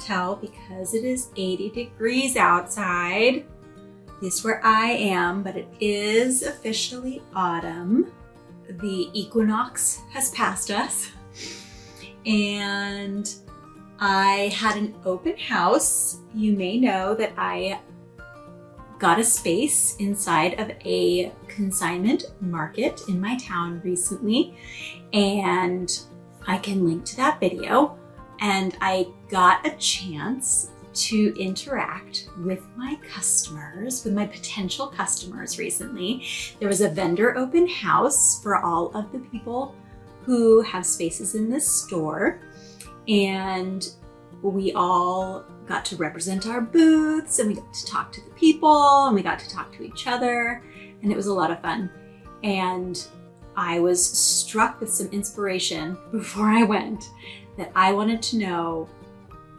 tell because it is 80 degrees outside, at least where I am, but it is officially autumn. The equinox has passed us, and I had an open house. You may know that I got a space inside of a consignment market in my town recently, and I can link to that video. And I got a chance to interact with my customers, with my potential customers recently. There was a vendor open house for all of the people who have spaces in this store, and we all got to represent our booths, and we got to talk to the people, and we got to talk to each other, and it was a lot of fun. And I was struck with some inspiration before I went that I wanted to know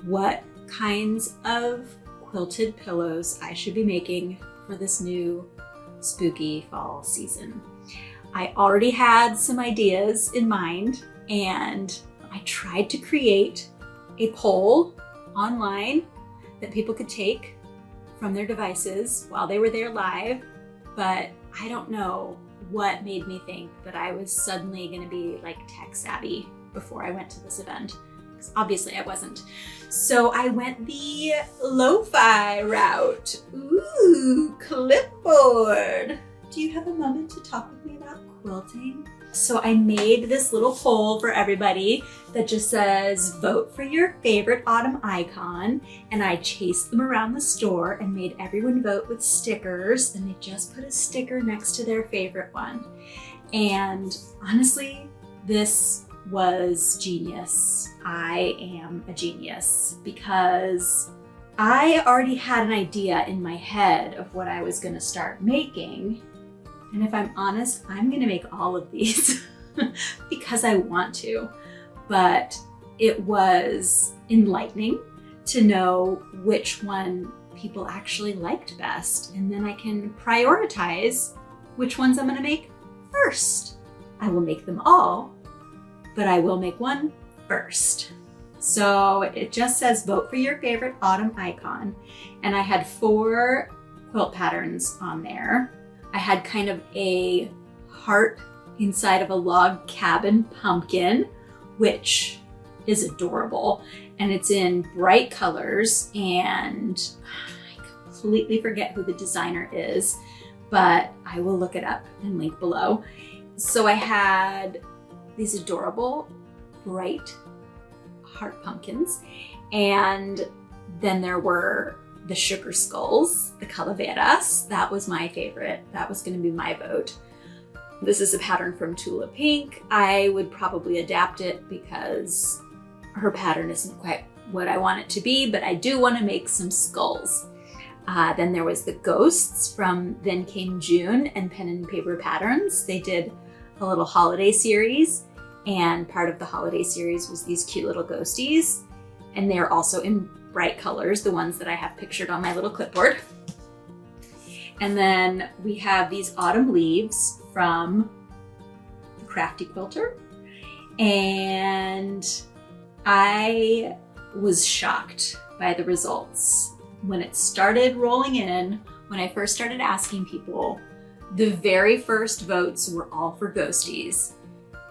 what kinds of quilted pillows I should be making for this new spooky fall season. I already had some ideas in mind, and I tried to create a poll online that people could take from their devices while they were there live, but I don't know what made me think that I was suddenly going to be like tech savvy before I went to this event, because obviously I wasn't. So I went the lo-fi route. Ooh, clipboard. Do you have a moment to talk with me about quilting? So I made this little poll for everybody that just says, vote for your favorite autumn icon. And I chased them around the store and made everyone vote with stickers. And they just put a sticker next to their favorite one. And honestly, this was genius. I am a genius because I already had an idea in my head of what I was going to start making. And if I'm honest, I'm going to make all of these because I want to. But it was enlightening to know which one people actually liked best. And then I can prioritize which ones I'm going to make first. I will make them all, but I will make one first. So it just says vote for your favorite autumn icon. And I had 4 quilt patterns on there. I had kind of a heart inside of a log cabin pumpkin, which is adorable. And it's in bright colors, and I completely forget who the designer is, but I will look it up and link below. So I had these adorable bright heart pumpkins, and then there were the sugar skulls, the calaveras. That was my favorite. That was going to be my vote. This is a pattern from Tula Pink. I would probably adapt it because her pattern isn't quite what I want it to be, but I do want to make some skulls. Then there was the ghosts from Then Came June and Pen and Paper Patterns. They did a little holiday series, and part of the holiday series was these cute little ghosties, and they're also in bright colors, the ones that I have pictured on my little clipboard. And then we have these autumn leaves from the Crafty Quilter, and I was shocked by the results. When it started rolling in, when I first started asking people, the very first votes were all for ghosties,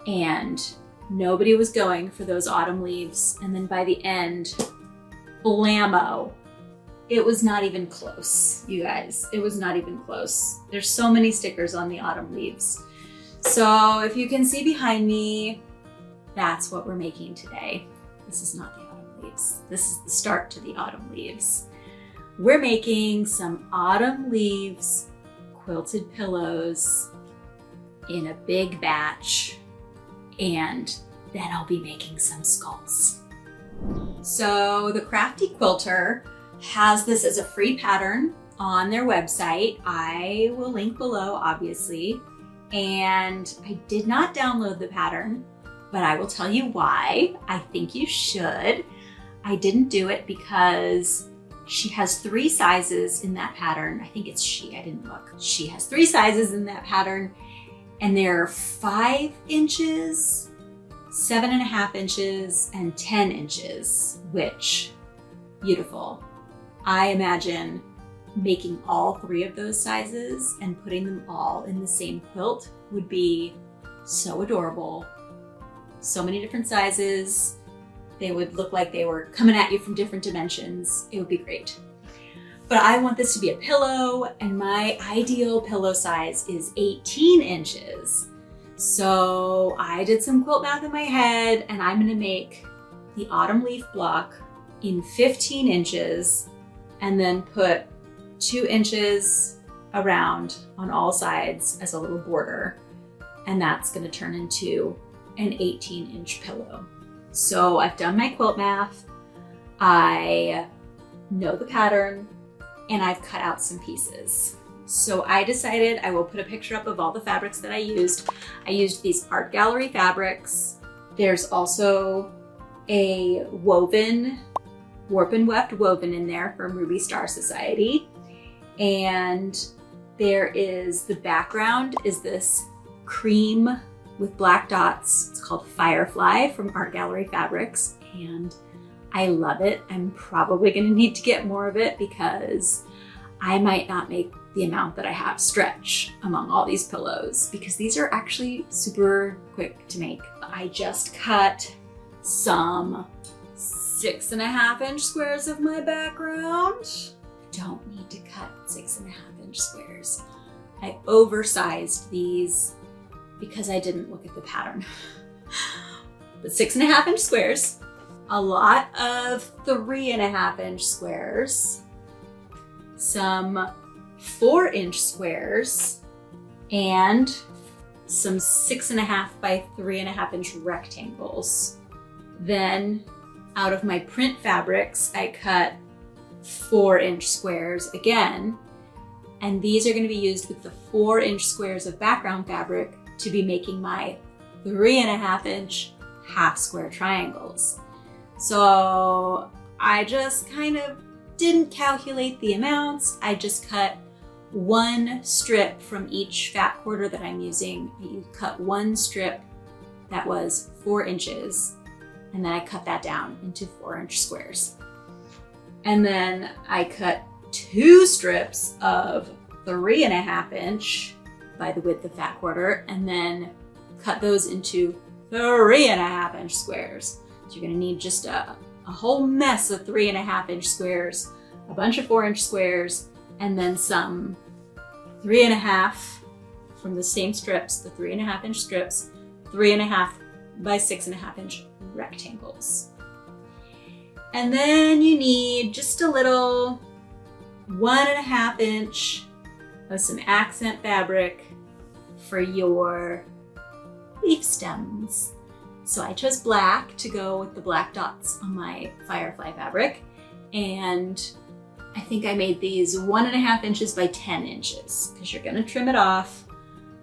and nobody was going for those autumn leaves. And then by the end, blammo. It was not even close, you guys. It was not even close. There's so many stickers on the autumn leaves. So if you can see behind me, that's what we're making today. This is not the autumn leaves. This is the start to the autumn leaves. We're making some autumn leaves quilted pillows in a big batch, and then I'll be making some skulls. So the Crafty Quilter has this as a free pattern on their website. I will link below, obviously. And I did not download the pattern, but I will tell you why. I think you should. I didn't do it because she has 3 sizes in that pattern. I think it's she, I didn't look. She has 3 sizes in that pattern, and they're 5 inches, 7.5 inches, and 10 inches, which beautiful. I imagine making all 3 of those sizes and putting them all in the same quilt would be so adorable. So many different sizes. They would look like they were coming at you from different dimensions. It would be great. But I want this to be a pillow, and my ideal pillow size is 18 inches. So I did some quilt math in my head, and I'm gonna make the autumn leaf block in 15 inches and then put 2 inches around on all sides as a little border. And that's gonna turn into an 18-inch pillow. So I've done my quilt math, I know the pattern, and I've cut out some pieces. So I decided I will put a picture up of all the fabrics that I used. I used these art gallery fabrics. There's also a woven, warp and weft woven in there from Ruby Star Society. And there is, the background is this cream with black dots. It's called Firefly from Art Gallery Fabrics, and I love it. I'm probably gonna need to get more of it because I might not make the amount that I have stretch among all these pillows, because these are actually super quick to make. I just cut some 6.5-inch squares of my background. Don't need to cut 6.5-inch squares. I oversized these because I didn't look at the pattern. But 6.5-inch squares, a lot of 3.5-inch squares, some 4-inch squares, and some 6.5 by 3.5-inch rectangles. Then out of my print fabrics, I cut 4-inch squares again, and these are going to be used with the 4-inch squares of background fabric to be making my 3.5-inch half square triangles. So I just kind of didn't calculate the amounts. I just cut 1 strip from each fat quarter that I'm using. I cut 1 strip that was 4 inches, and then I cut that down into 4-inch squares. And then I cut 2 strips of 3.5-inch by the width of fat quarter, and then cut those into 3.5-inch squares. So you're gonna need just a whole mess of 3.5-inch squares, a bunch of 4-inch squares, and then some 3.5 from the same strips, the 3.5-inch strips, 3.5 by 6.5-inch rectangles. And then you need just a little 1.5-inch of some accent fabric for your leaf stems. So I chose black to go with the black dots on my Firefly fabric, and I think I made these 1.5 inches by 10 inches because you're gonna trim it off,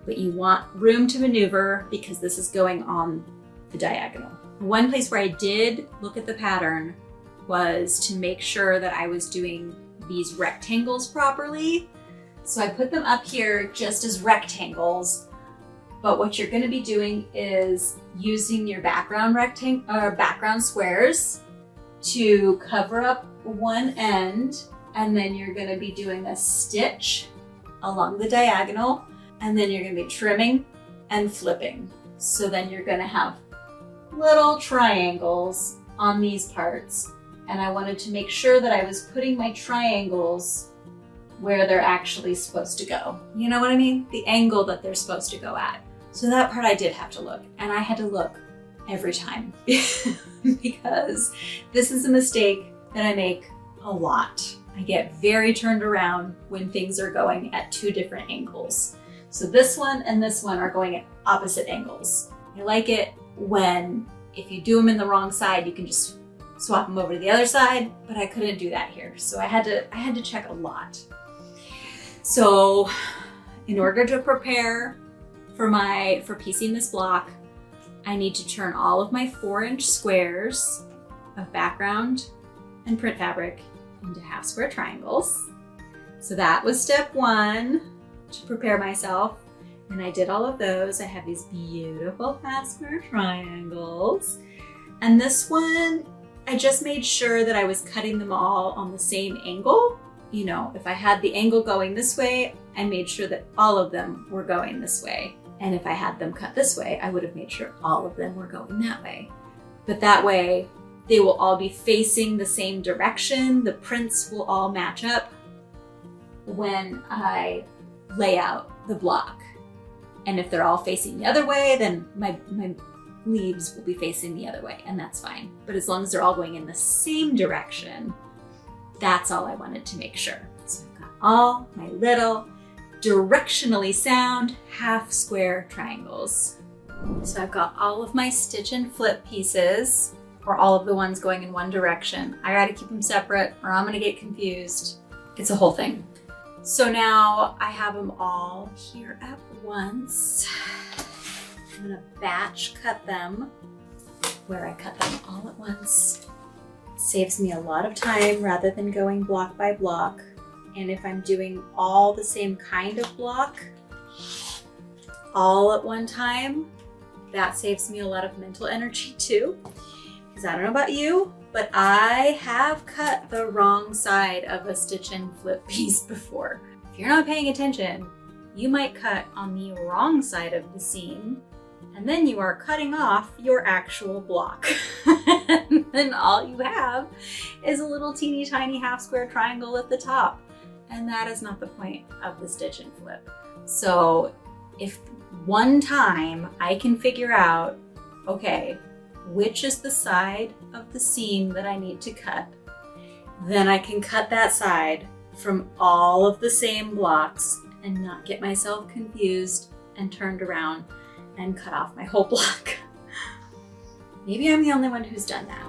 but you want room to maneuver because this is going on the diagonal. One place where I did look at the pattern was to make sure that I was doing these rectangles properly. So I put them up here just as rectangles, but what you're gonna be doing is using your background background squares to cover up one end, and then you're gonna be doing a stitch along the diagonal, and then you're gonna be trimming and flipping. So then you're gonna have little triangles on these parts. And I wanted to make sure that I was putting my triangles where they're actually supposed to go. You know what I mean? The angle that they're supposed to go at. So that part I did have to look, and I had to look every time because this is a mistake that I make a lot. I get very turned around when things are going at 2 different angles. So this one and this one are going at opposite angles. I like it when, if you do them in the wrong side, you can just swap them over to the other side, but I couldn't do that here. So I had to check a lot. So in order to prepare for piecing this block, I need to turn all of my 4-inch squares of background and print fabric into half square triangles. So that was step 1 to prepare myself. And I did all of those. I have these beautiful half square triangles. And this one I just made sure that I was cutting them all on the same angle. You know, if I had the angle going this way, I made sure that all of them were going this way. And if I had them cut this way, I would have made sure all of them were going that way. But that way, they will all be facing the same direction. The prints will all match up when I lay out the block. And if they're all facing the other way, then my leaves will be facing the other way, and that's fine. But as long as they're all going in the same direction, that's all I wanted to make sure. So I've got all my little directionally sound half square triangles. So I've got all of my stitch and flip pieces, or all of the ones going in one direction. I gotta keep them separate or I'm gonna get confused. It's a whole thing. So now I have them all here at once. I'm gonna batch cut them, where I cut them all at once. Saves me a lot of time rather than going block by block. And if I'm doing all the same kind of block all at one time, that saves me a lot of mental energy too. Because I don't know about you, but I have cut the wrong side of a stitch and flip piece before. If you're not paying attention, you might cut on the wrong side of the seam, and then you are cutting off your actual block. And then all you have is a little teeny tiny half square triangle at the top. And that is not the point of the stitch and flip. So if one time I can figure out, okay, which is the side of the seam that I need to cut, then I can cut that side from all of the same blocks and not get myself confused and turned around and cut off my whole block. Maybe I'm the only one who's done that.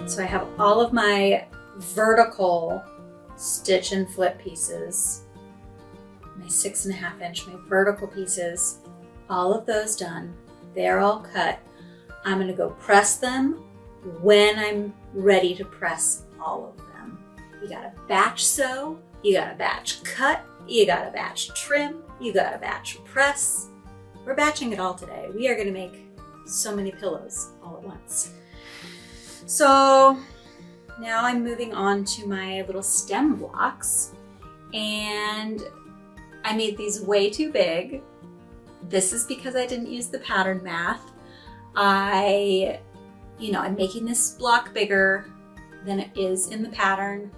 So I have all of my vertical stitch and flip pieces, my 6.5 inch, my vertical pieces, all of those done. They're all cut. I'm gonna go press them when I'm ready to press all of them. You gotta batch sew, you gotta batch cut, you gotta batch trim, you gotta batch press. We're batching it all today. We are gonna make so many pillows all at once. So now I'm moving on to my little stem blocks, and I made these way too big. This is because I didn't use the pattern math. I'm making this block bigger than it is in the pattern.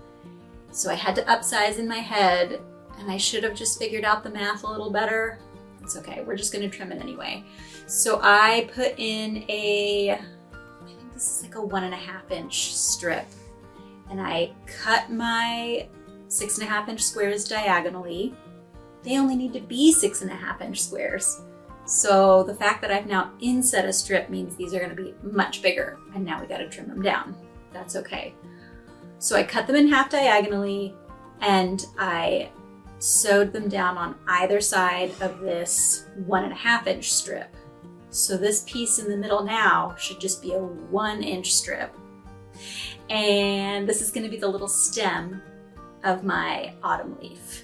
So I had to upsize in my head, and I should have just figured out the math a little better. It's okay, we're just gonna trim it anyway. So I put in I think this is like a 1.5 inch strip, and I cut my 6.5 inch squares diagonally. They only need to be 6.5 inch squares. So the fact that I've now inset a strip means these are gonna be much bigger, and now we gotta trim them down. That's okay. So I cut them in half diagonally, and I sewed them down on either side of this 1.5 inch strip. So this piece in the middle now should just be a 1 inch strip. And this is gonna be the little stem of my autumn leaf.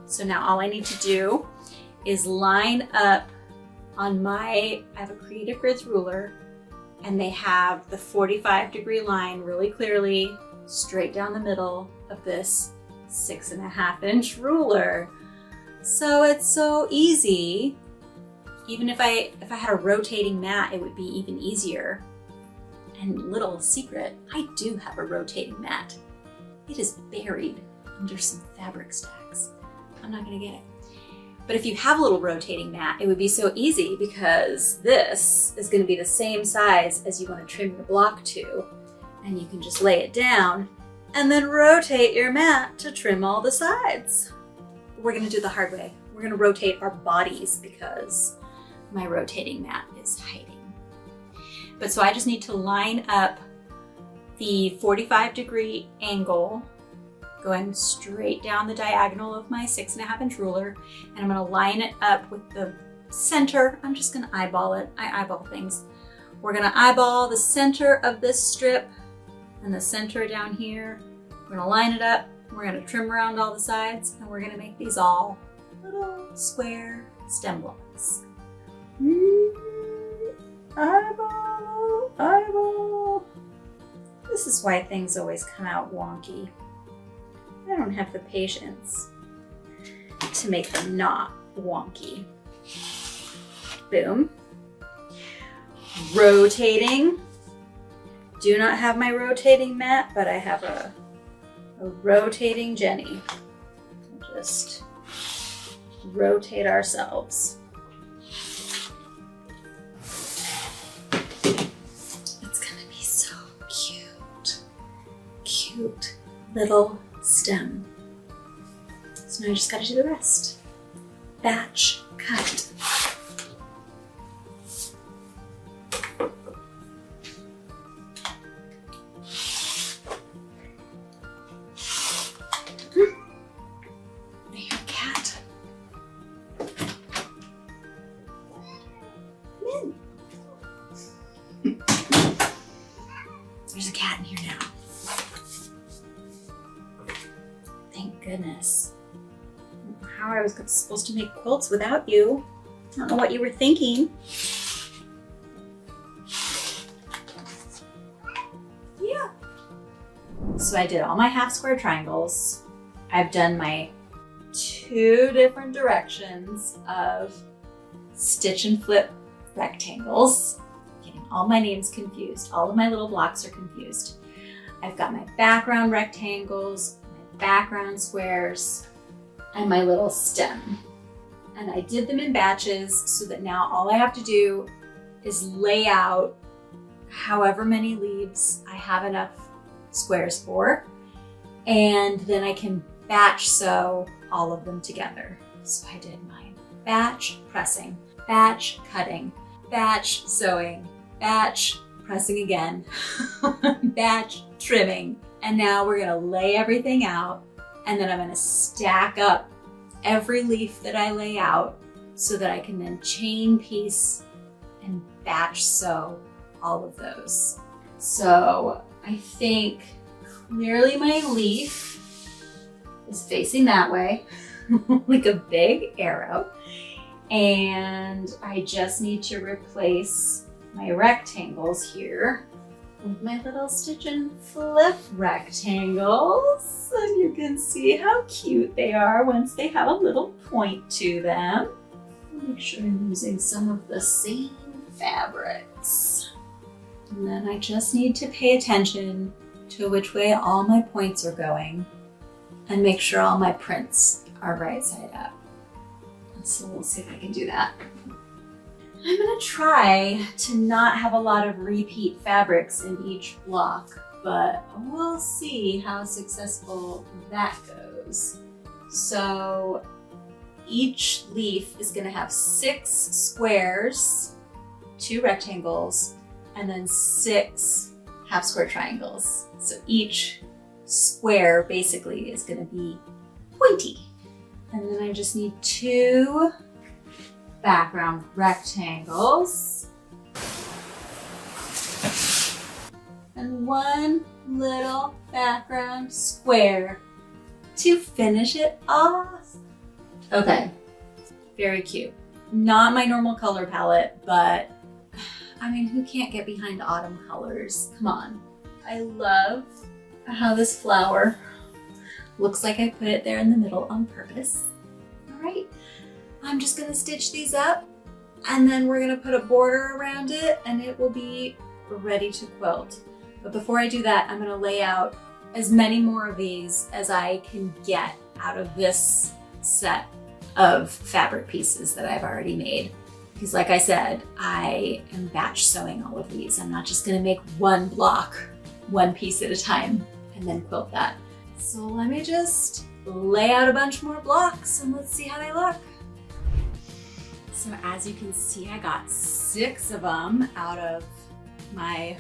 So now all I need to do is line up on I have a Creative Grids ruler, and they have the 45-degree line really clearly straight down the middle of this 6.5 inch ruler. So it's so easy. Even if I had a rotating mat, it would be even easier. And little secret, I do have a rotating mat. It is buried under some fabric stacks. I'm not gonna get it. But if you have a little rotating mat, it would be so easy, because this is gonna be the same size as you wanna trim your block to. And you can just lay it down and then rotate your mat to trim all the sides. We're gonna do the hard way. We're gonna rotate our bodies because my rotating mat is hiding. But so I just need to line up the 45-degree angle going straight down the diagonal of my 6.5 inch ruler, and I'm gonna line it up with the center. I'm just gonna eyeball it. I eyeball things. We're gonna eyeball the center of this strip and the center down here. We're gonna line it up, we're gonna trim around all the sides, and we're gonna make these all little square stem blocks. Eyeball, eyeball. This is why things always come out wonky. I don't have the patience to make them not wonky. Boom. Rotating. Do not have my rotating mat, but I have a rotating Jenny. We'll just rotate ourselves. It's gonna be so cute. Cute little stem. So now I just gotta do the rest. Batch cut. There's a cat in here now. Thank goodness. I don't know how I was supposed to make quilts without you. I don't know what you were thinking. Yeah. So I did all my half square triangles. I've done my 2 different directions of stitch and flip rectangles. All my names confused. All of my little blocks are confused. I've got my background rectangles, my background squares, and my little stem. And I did them in batches so that now all I have to do is lay out however many leaves I have enough squares for. And then I can batch sew all of them together. So I did my batch pressing, batch cutting, batch sewing, batch pressing again, batch trimming. And now we're gonna lay everything out, and then I'm gonna stack up every leaf that I lay out so that I can then chain piece and batch sew all of those. So I think clearly my leaf is facing that way, like a big arrow. And I just need to replace my rectangles here with my little stitch and flip rectangles. And you can see how cute they are once they have a little point to them. Make sure I'm using some of the same fabrics. And then I just need to pay attention to which way all my points are going and make sure all my prints are right side up. So we'll see if I can do that. I'm gonna try to not have a lot of repeat fabrics in each block, but we'll see how successful that goes. So each leaf is gonna have 6 squares, 2 rectangles, and then 6 half square triangles. So each square basically is gonna be pointy. And then I just need 2 background rectangles and 1 little background square to finish it off. Okay, very cute. Not my normal color palette, but I mean, who can't get behind autumn colors? Come on. I love how this flower looks like I put it there in the middle on purpose. All right. I'm just gonna stitch these up and then we're gonna put a border around it and it will be ready to quilt. But before I do that, I'm gonna lay out as many more of these as I can get out of this set of fabric pieces that I've already made. Because like I said, I am batch sewing all of these. I'm not just gonna make one block, one piece at a time and then quilt that. So let me just lay out a bunch more blocks and let's see how they look. So as you can see, I got 6 of them out of my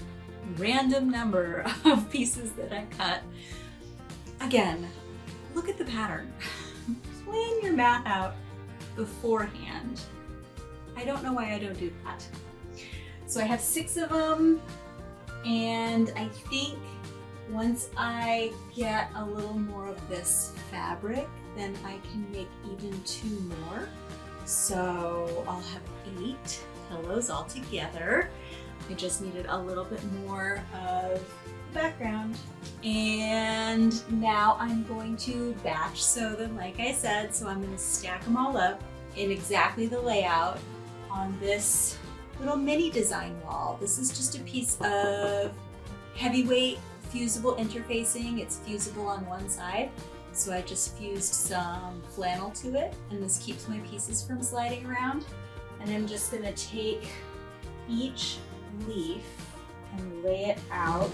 random number of pieces that I cut. Again, look at the pattern. Plan your math out beforehand. I don't know why I don't do that. So I have 6 of them, and I think once I get a little more of this fabric, then I can make even 2 more. So I'll have 8 pillows all together. I just needed a little bit more of the background. And now I'm going to batch sew them, like I said. So I'm going to stack them all up in exactly the layout on this little mini design wall. This is just a piece of heavyweight fusible interfacing. It's fusible on one side. So I just fused some flannel to it, and this keeps my pieces from sliding around. And I'm just gonna take each leaf and lay it out.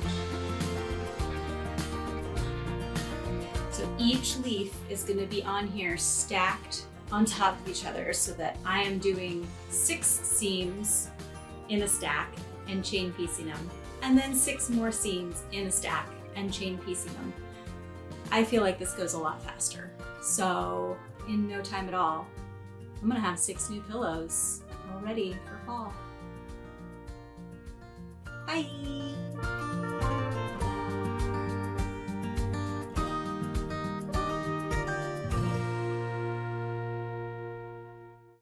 So each leaf is gonna be on here stacked on top of each other so that I am doing 6 seams in a stack and chain piecing them, and then 6 more seams in a stack and chain piecing them. I feel like this goes a lot faster. So in no time at all, I'm gonna have 6 new pillows all ready for fall. Bye.